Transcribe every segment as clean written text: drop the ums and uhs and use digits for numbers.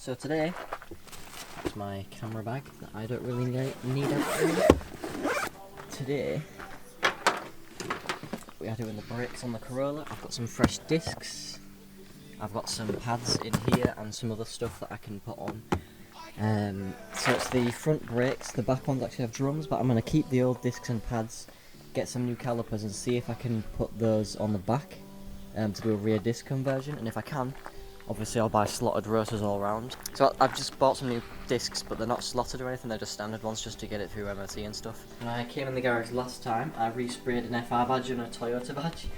So today, it's my camera bag that I don't really need everything. Today, we are doing the brakes on the Corolla. I've got some fresh discs. I've got some pads in here and some other stuff that I can put on. So it's the front brakes. The back ones actually have drums, but I'm going to keep the old discs and pads, get some new calipers and see if I can put those on the back to do a rear disc conversion. And if I can, obviously I'll buy slotted rotors all around. So I've just bought some new discs, but they're not slotted or anything, they're just standard ones just to get it through MOT and stuff. When I came in the garage last time, I resprayed an FR badge and a Toyota badge.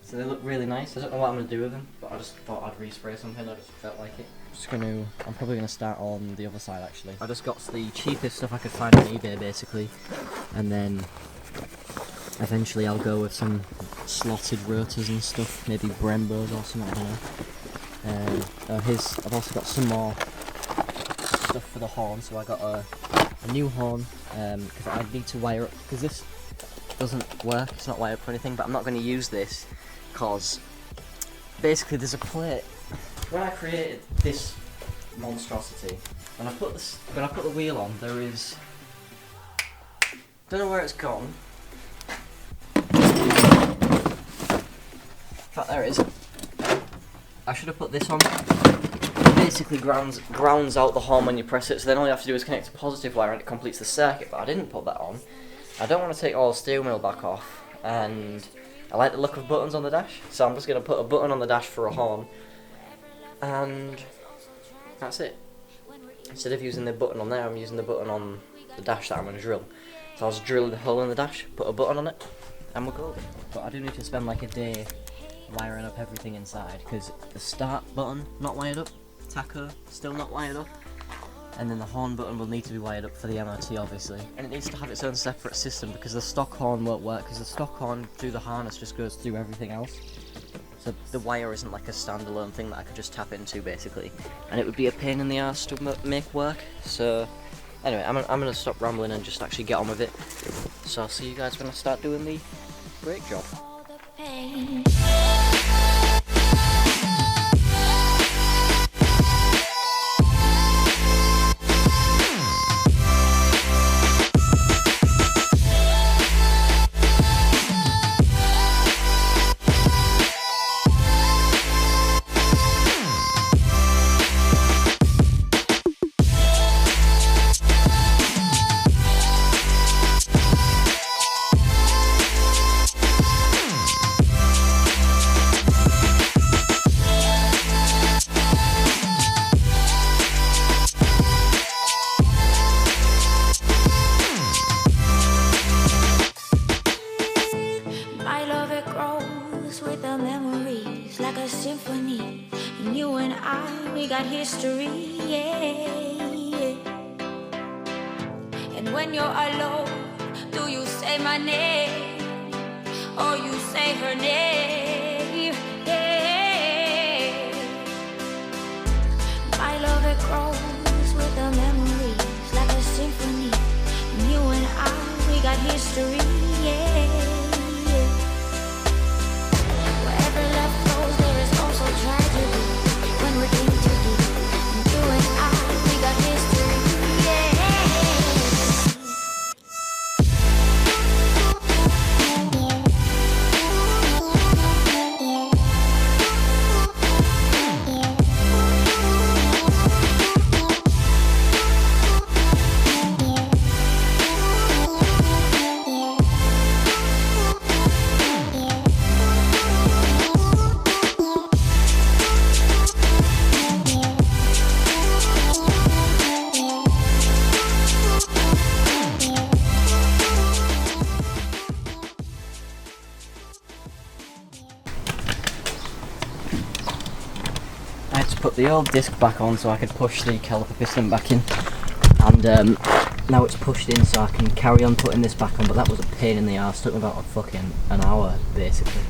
So they look really nice. I don't know what I'm going to do with them, but I just thought I'd respray something, I just felt like it. I'm probably going to start on the other side actually. I just got the cheapest stuff I could find on eBay basically, and then eventually I'll go with some slotted rotors and stuff, maybe Brembos or something, I don't know. I've also got some more stuff for the horn, so I got a new horn, because I need to wire up, because this doesn't work, it's not wired up for anything, but I'm not going to use this, because basically there's a plate. When I created this monstrosity, when I put the wheel on, there is, don't know where it's gone. In fact, there it is. I should have put this on. It basically grounds out the horn when you press it, so then all you have to do is connect a positive wire and it completes the circuit, but I didn't put that on. I don't want to take all the steering wheel back off, and I like the look of buttons on the dash, so I'm just going to put a button on the dash for a horn, and that's it. Instead of using the button on there, I'm using the button on the dash that I'm going to drill. So I'll just drill the hole in the dash, put a button on it, and we're golden. But I do need to spend like a day wiring up everything inside, because the start button not wired up, tacho still not wired up, and then the horn button will need to be wired up for the MOT obviously, and it needs to have its own separate system because the stock horn won't work, because the stock horn through the harness just goes through everything else, so the wire isn't like a standalone thing that I could just tap into basically, and it would be a pain in the arse to make work. So anyway, I'm gonna stop rambling and just actually get on with it, so I'll see you guys when I start doing the brake job. With the memories like a symphony, and you and I, we got history, yeah. And when you're alone, do you say my name or you say her name? Yeah. My love, it grows with the memories like a symphony, and you and I, we got history, yeah. Put the old disc back on so I could push the caliper piston back in, and now it's pushed in so I can carry on putting this back on, but that was a pain in the arse. It took me about an hour basically.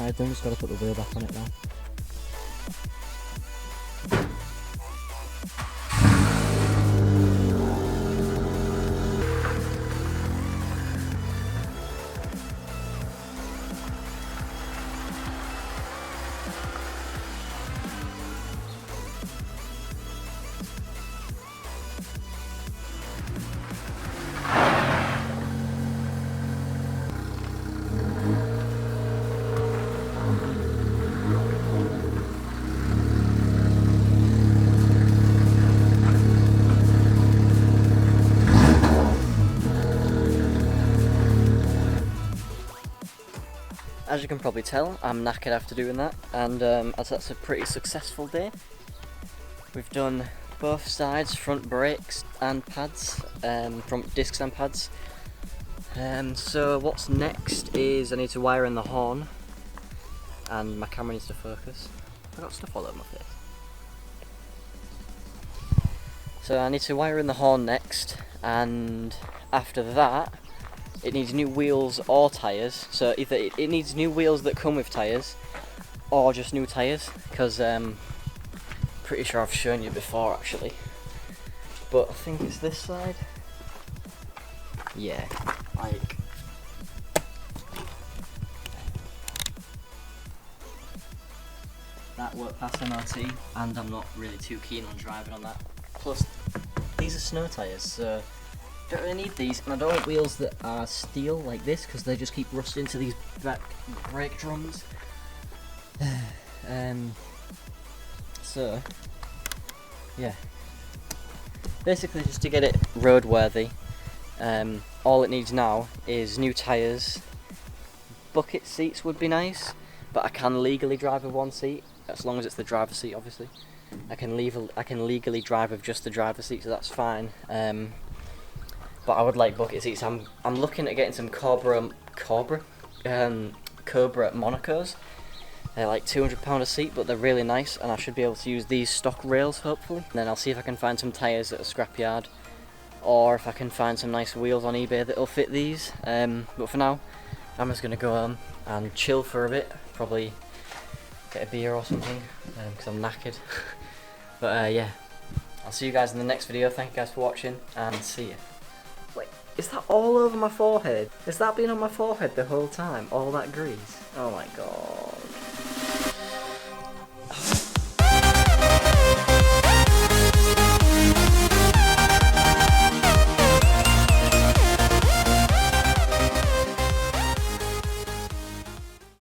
side done, just got to put the wheel back on it now. As you can probably tell, I'm knackered after doing that, and as that's a pretty successful day. We've done both sides, front brakes and pads, front discs and pads. So what's next is I need to wire in the horn, and my camera needs to focus. I've got stuff all over my face. So I need to wire in the horn next, and after that it needs new wheels or tyres. So either it needs new wheels that come with tyres or just new tyres, because pretty sure I've shown you before actually, but I think it's this side. Yeah, like that worked past MOT, and I'm not really too keen on driving on that. Plus these are snow tyres, so don't really need these, and I don't want wheels that are steel like this, because they just keep rusting into these back brake drums. So yeah, basically just to get it roadworthy, all it needs now is new tyres. Bucket seats would be nice, but I can legally drive with one seat, as long as it's the driver's seat obviously. I can legally drive with just the driver's seat, so that's fine. But I would like bucket seats. I'm looking at getting some Cobra Monacos. They're like £200 a seat, but they're really nice, and I should be able to use these stock rails hopefully. And then I'll see if I can find some tyres at a scrapyard, or if I can find some nice wheels on eBay that'll fit these. But for now, I'm just gonna go home and chill for a bit. Probably get a beer or something, because I'm knackered. But yeah, I'll see you guys in the next video. Thank you guys for watching, and see you. Wait, is that all over my forehead? Has that been on my forehead the whole time? All that grease? Oh my god.